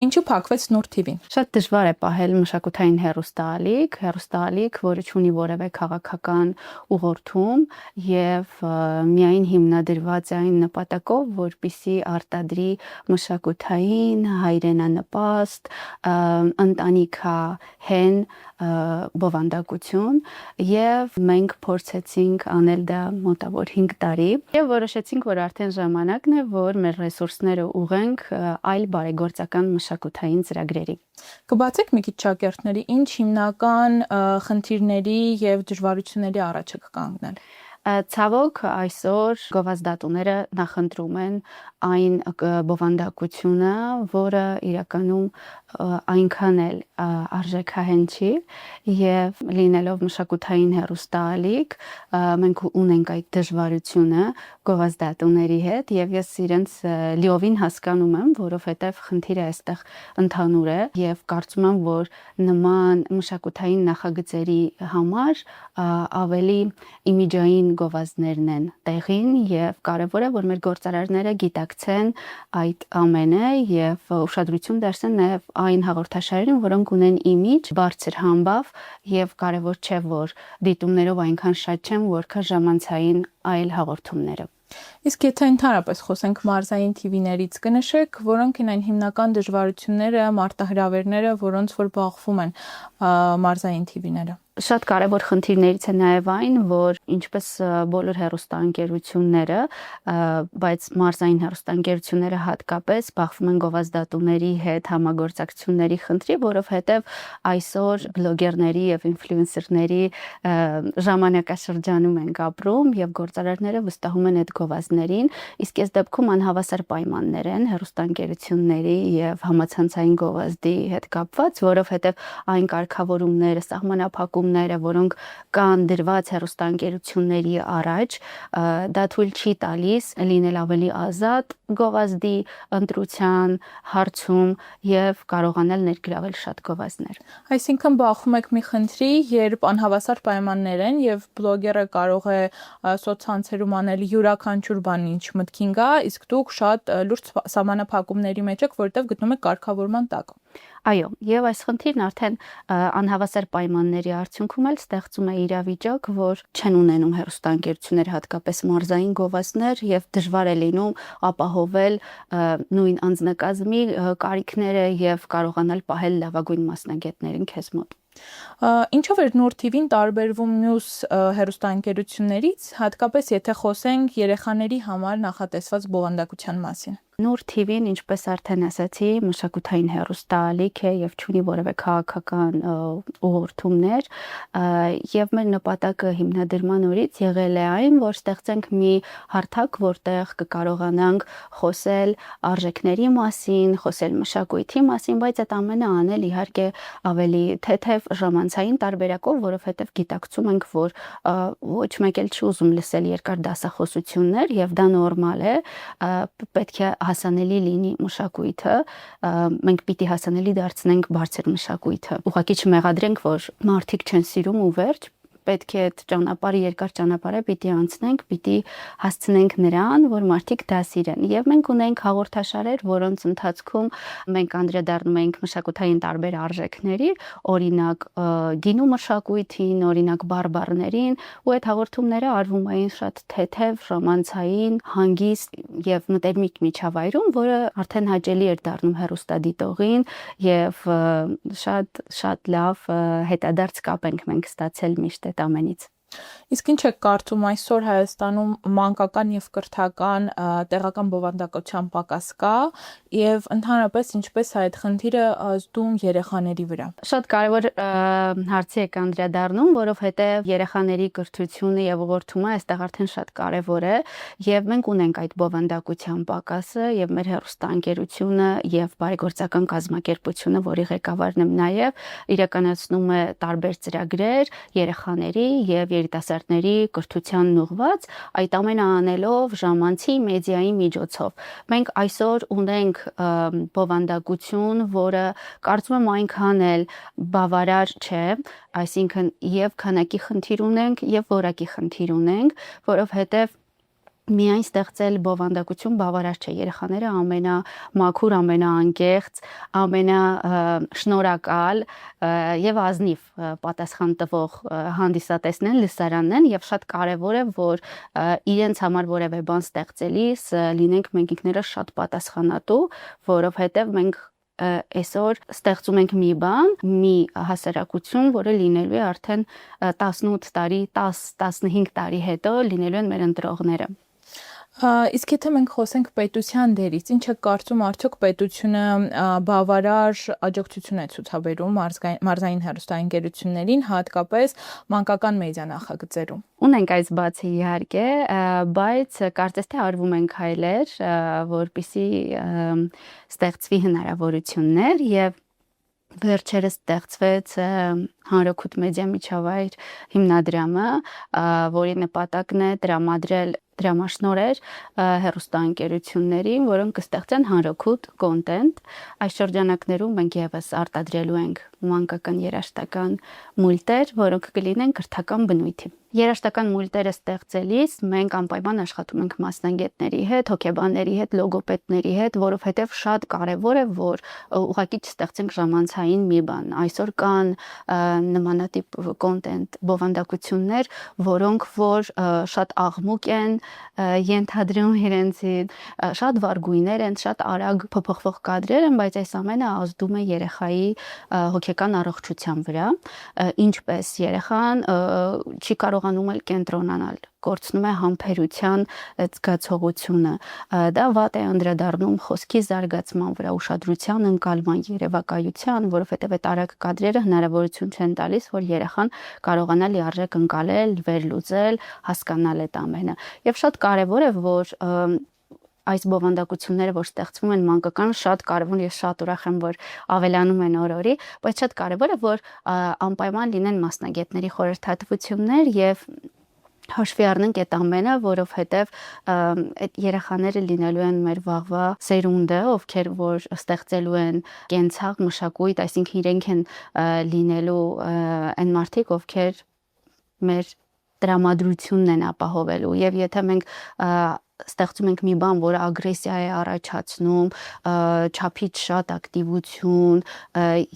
Ինչու փակվեց Նուր TV-ն։ Շատ դժվար է պահել մշակութային հեռուստաալիք, որը չունի որևէ քաղաքական ուղղորդում եւ միայն հիմնադրված է այն նպատակով, որպիսի արտադրի մշակութային, հայրենանպաստ, ընտանիքահեն բովանդակություն եւ մենք փորձեցինք անել դա մոտավոր 5 տարի եւ որոշեցինք, որ արդեն ժամանակն է, որ մեր ռեսուրսները ուղենք այլ բարեգործական մշակութային ծրագրերի։ Կբացեք մի քիչ շակերտների, ինչ հիմնական խնդիրների եւ դժվարությունների առաջ եք կանգնել։ Ցավոք այսօր գովազդատուները նախընտրում են այն բովանդակությունը, որը իրականում այնքան էլ արժեքահեն չի եւ լինելով մշակութային հեռուստաալիք մենք ունենք այդ դժվարությունը գովազդատուների հետ եւ ես իրենց լիովին հասկանում եմ, որովհետեւ խնդիրը այստեղ ընդհանուր է եւ կարծում եմ, որ նման մշակութային նախագծերի համար ավելի իմիջային գովազդներն են տեղին եւ կարեւոր է որ մեր գործարարները գիտակցեն այդ ամենը եւ ուշադրություն դարձնեն նաեւ այն հաղորդաշարերին, որոնք ունեն իմիջ, բարձր համբավ եւ կարեւոր չէ որ դիտումներով այնքան շատ չեն, որքան ժամանցային այլ հաղորդումները։ Իսկ եթե ընդհանրապես խոսենք մարզային TV-ներից, կնշեք, որոնք են այն հիմնական դժվարությունները, մարտահրավերները, որոնց որ բախվում են մարզային TV-ները։ Շատ կարևոր խնդիրներից է նաև այն, որ ինչպես բոլոր հեռուստաընկերությունները, բայց մարզային հեռուստաընկերությունները հատկապես բախվում են գովազդատուների հետ համագործակցությունների խնդրի, որովհետև այսօր բլոգերների եւ ինֆլուենսերների ժամանակաշրջանում ենք ապրում եւ գործարարները վստահում են այդ գովազդներին, իսկ այս դեպքում անհավասար պայմաններ են հեռուստաընկերությունների եւ համացանցային գովազդի հետ կապված, որովհետև այն կարգավորումները, սահմանափակումները, որոնք կան դրված հեռուստաընկերությունների առաջ, դա թույլ չի տալիս լինել ավելի ազատ գովազդի ընտրության հարցում եւ կարողանալ ներգրավել շատ գովազդներ։ Այսինքն բախվում եք մի խնդրի, երբ անհավասար պայմաններ են եւ բլոգերը կարող է սոցցանցերում անել յուրաքանչյուր բան ինչ մտքին գա, իսկ դուք շատ լուրջ սահմանափակումների մեջ եք, որտեղ գտնում եք կարգավորման տակ։ Այո, եւ այս խնդիրն արդեն անհավասար պայմանների արդյունքում էլ ստեղծում է իրավիճակ, որ չեն ունենում հեռուստաընկերությունները հատկապես մարզային գովազդներ եւ դժվար է լինում ապահովել նույն անձնակազմի կարիքները եւ կարողանալ պահել լավագույն մասնագետներին քեզ մոտ։ Ինչով էր Նուր TV-ն տարբերվում մյուս հեռուստաընկերություններից, հատկապես եթե խոսենք երեխաների համար նախատեսված բովանդակության մասին։ Նուր TV-ն, ինչպես արդեն ասացի, մշակութային հեռուստաալիք է եւ չունի որևէ քաղաքական ուղղորդումներ, եւ մեր նպատակը հիմնադրման օրից եղել է այն, որ ստեղծենք մի հարթակ, որտեղ կկարողանանք խոսել արժեքների մասին, խոսել մշակույթի մասին, բայց այդ ամենը անել իհարկե ավելի թեթև ժամանցային տարբերակով, որովհետեւ գիտակցում ենք, որ ոչ մեկ էլ չի ուզում լսել երկար դասախոսություններ եւ դա նորմալ է, պետք է հասանելի լինի մշակույթը, մենք պիտի հասանելի դարձնենք բարձր մշակույթը։ Ուղղակի չմեղադրենք, որ մարդիկ չեն սիրում ու վերջ, պետք է այդ ճանապարհը երկար ճանապարհ է, պիտի անցնենք, պիտի հասցնենք նրան, որ մարդիկ դա սիրեն։ Եվ մենք ունենք հաղորդաշարեր, որոնց ընթացքում մենք անդրադառնում ենք մշակութային տարբեր արժեքների, օրինակ գինու մշակույթին, օրինակ բարբառներին, ու այդ հաղորդումները արվում էին շատ թեթև, ժամանցային, հանգիստ եւ մտերմիկ միջավայրում, որը արդեն հաճելի էր դառնում հեռուստադիտողին եւ շատ լավ հետադարձ կապ ենք մենք ստացել միշտ այդ ամենից։ Իսկ ինչ եք կարծում այսօր Հայաստանում մանկական եւ կրթական տեղական բովանդակության պակաս կա եւ ընդհանրապես ինչպես է այդ խնդիրը ազդում երեխաների վրա։ Շատ կարևոր հարցի եք անդրադառնում, որովհետեւ երեխաների կրթությունը եւ ուղղորդումը այստեղ արդեն շատ կարևոր է եւ մենք ունենք այդ բովանդակության պակասը եւ մեր հեռուստաընկերությունը եւ բարեգործական կազմակերպությունը, որի ղեկավարն եմ նաեւ, իրականացնում է տարբեր ծրագրեր երեխաների եւ երիտասարդների կրթությանն ուղղված, այդ ամենը անելով ժամանցի մեդիայի միջոցով։ Մենք այսօր ունենք բովանդակություն, որը կարծում եմ այնքան էլ բավարար չէ, այսինքն եւ քանակի խնդիր ունենք եւ որակի խնդիր ունենք, որովհետեւ միայն ստեղծել բովանդակություն բավարար չէ։ Երեխաները ամենամաքուր, ամենաանկեղծ, ամենաշնորհակալ եւ ազնիվ պատասխան տվող հանդիսատեսն են, լսարանն են եւ շատ կարեւոր է, որ իրենց համար որևէ բան ստեղծելիս լինենք մենք ինքներս շատ պատասխանատու, որովհետեւ մենք այսօր ստեղծում ենք մի բան, մի հասարակություն, որը լինելու է արդեն 18 տարի, 10-15 տարի հետո լինելու են մեր ընտրողները։ Իսկ եթե մենք խոսենք պետության դերից, ինչ եք կարծում, արդյոք պետությունը բավարար աջակցություն է ցուցաբերում մարզային հեռուստաընկերություններին, հատկապես մանկական մեդիա նախագծերում։ Ունենք այս բացի իհարկե, բայց կարծես թե արվում են քայլեր, որպեսզի ստեղծվի հնարավորություններ եւ վերջերս ստեղծվեց Հանրօգուտ մեդիա միջավայր հիմնադրամը, որի նպատակն է տրամադրել դրամաշնորհեր հեռուստաընկերություններին, որոնք կստեղծեն հանրօգուտ կոնտենտ։ Այս շրջանակներում մենք եւս արտադրելու ենք մանկական երաժշտական մուլտեր, որոնք կլինեն կրթական բնույթի։ Երաժշտական մուլտերը ստեղծելիս մենք անպայման աշխատում ենք մասնագետների հետ, հոգեբանների հետ, լոգոպեդների հետ, որովհետև շատ կարևոր է, որ ուղղակի չստեղծենք ժամանցային մի բան։ Այսօր կան նմանատիպ կոնտենտ բովանդակություններ, որոնք որ շատ աղմուկ են, ենթադրում իրենցից, շատ վարգույներ են, շատ արագ փոփոխվող կադրեր են, բայց այս ամենը ազդում է երեխայի հոգեկան առողջության վրա, ինչպես երեխան չի կարողանում էլ կենտրոնանալ, կորցնում է համբերության զգացողությունը, դա վատ է անդրադառնում խոսքի զարգացման վրա, ուշադրության ընկալման, երևակայության, որովհետև այդ արագ կադրերը հնարավորություն չեն տալիս, որ երեխան կարողանա լիարժեք ընկալել, վերլուծել, հասկանալ այդ ամենը։ Եվ շատ կարևոր է, որ այս բովանդակությունները, որ ստեղծվում են մանկական, շատ կարևոր, ես շատ ուրախ եմ, որ ավելանում են օր-օրի, բայց շատ կարևոր է, որ անպայման լինեն մասնագետների խորհրդատվություններ եւ հաշվի առնենք այդ ամենը, որովհետև այդ երեխաները լինելու են մեր վաղվա սերունդը, ովքեր որ ստեղծելու են կենցաղ, մշակույթ, այսինքն իրենք են լինելու այն մարդիկ, ովքեր մեր տրամադրությունն են ապահովելու, եւ եթե մենք ստեղծում ենք մի բան, որը ագրեսիա է առաջացնում, չափից շատ ակտիվություն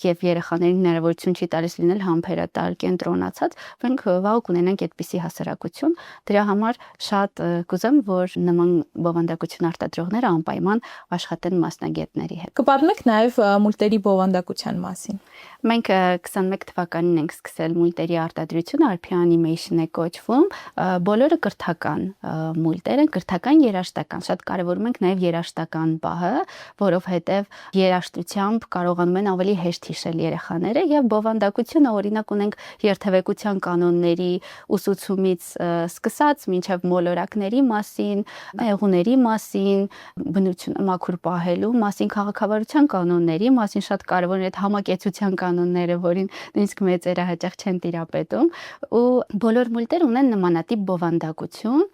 եւ երեխաներին հնարավորություն չի տալիս լինել համբերատար, կենտրոնացած, մենք վաղ կունենանք այդպիսի հասարակություն։ Դրա համար շատ կուզեմ, որ նման բովանդակություն արտադրողները անպայման աշխատեն մասնագետների հետ։ Կպատմեք նաեւ մուլտերի բովանդակության մասին։ Մենք 21 թվականին ենք սկսել մուլտերի արտադրությունը, RP Animation է կոչվում, բոլորը կրթական մուլտեր են, կրթական երաժշտական, շատ կարևորում ենք նաև երաժշտական պահը, որովհետև երաժշտությամբ կարողանում են ավելի հեշտ հիշել երեխաները եւ բովանդակությունը օրինակ ունենք երթևեկության կանոնների ուսուցումից սկսած մինչև մոլորակների մասին, եղուների մասին, բնություն մաքուր պահելու մասին, քաղաքավարության կանոնների մասին, շատ կարևոր է այդ համակեցության կանոնները, որին նույնիսկ մեծերը հաճախ չեն տիրապետում, ու բոլոր մուլտերը ունեն նմանատիպ բովանդակություն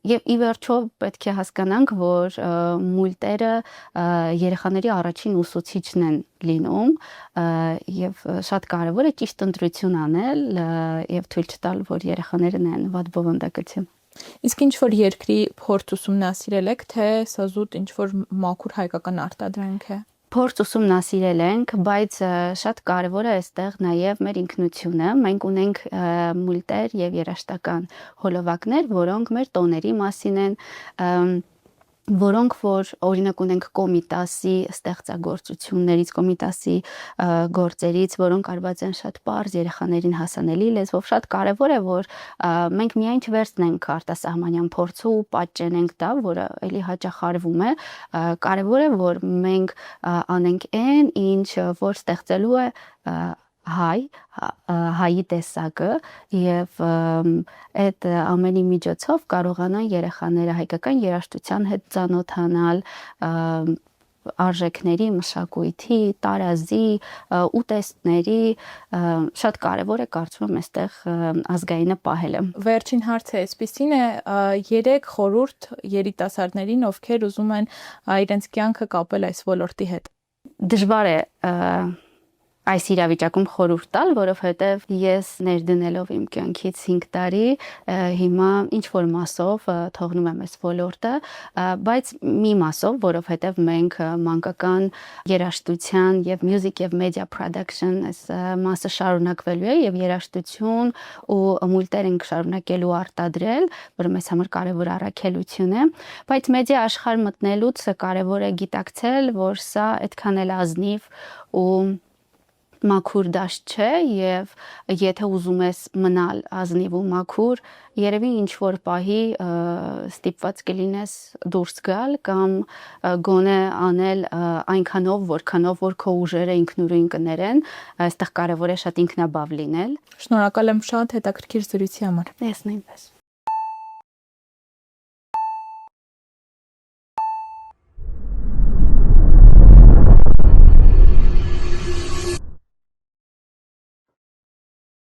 եւ ի վերջո պետք է հասկանանք, որ մուլտերը երեխաների առաջին ուսուցիչն են լինում եւ շատ կարեւոր է ճիշտ ընտրություն անել եւ թույլ չտալ, որ երեխաները ունեն վատ բովանդակություն։ Իսկ ինչ որ երկրի փորձ ուսումնասիրել եք, թե սա զուտ ինչ որ մաքուր հայկական արտադրանք է։ Փորձ ուսումնասիրել ենք, բայց շատ կարևոր է այստեղ նաև մեր ինքնությունը։ Մենք ունենք մուլտեր եւ երաժշտական հոլովակներ, որոնք մեր տոների մասին են, որոնք որ օրինակ ունենք Կոմիտասի ստեղծագործություններից, Կոմիտասի գործերից, որոնք արված են շատ պարզ երեխաներին հասանելի լեզվով, շատ կարևոր է, որ մենք միայն չվերցնենք արտասահմանյան փորձը ու պատճենենք դա, որը էլի հաճախ արվում է, կարևոր է, որ մենք անենք այն, ինչ որ ստեղծելու է հայի տեսակը եւ այդ ամենի միջոցով կարողանան երեխաները հայկական երաժշտության հետ ծանոթանալ, արժեքների, մշակույթի, տարազի, ուտեստների, շատ կարևոր է կարծում եմ այստեղ ազգայինը պահելը։ Վերջին հարցը այսպեսին է, 3 խորհուրդ երիտասարդներին, ովքեր ուզում են իրենց կյանքը կապել այս ոլորտի հետ։ Դժվար է այս իրավիճակում խորհուրդ տալ, որովհետև ես ներդնելով իմ կյանքից 5 տարի հիմա ինչ որ մասով թողնում եմ այս ոլորտը, բայց մի մասով, որովհետև մենք մանկական երաժշտության եւ music եւ media production այս մասը շարունակվելու է եւ երաժշտություն ու մուլտեր ենք շարունակելու արտադրել, որը մեզ համար կարևոր առաքելություն է, բայց մեդիա աշխարհ մտնելուց կարևոր է գիտակցել, որ սա այդքան էլ ազնիվ ու մաքուր դաշտ չէ եւ եթե ուզում ես մնալ ազնիվ ու մաքուր, երևի ինչ որ պահի ստիպված կլինես դուրս գալ կամ գոնե անել այնքանով, որքանով որ քո ուժերը ինքնուրույն կներեն, այստեղ կարևոր է շատ ինքնաբավ լինել։ Շնորհակալ եմ շատ հետաքրքիր զրույցի համար։ Ես նույնպես։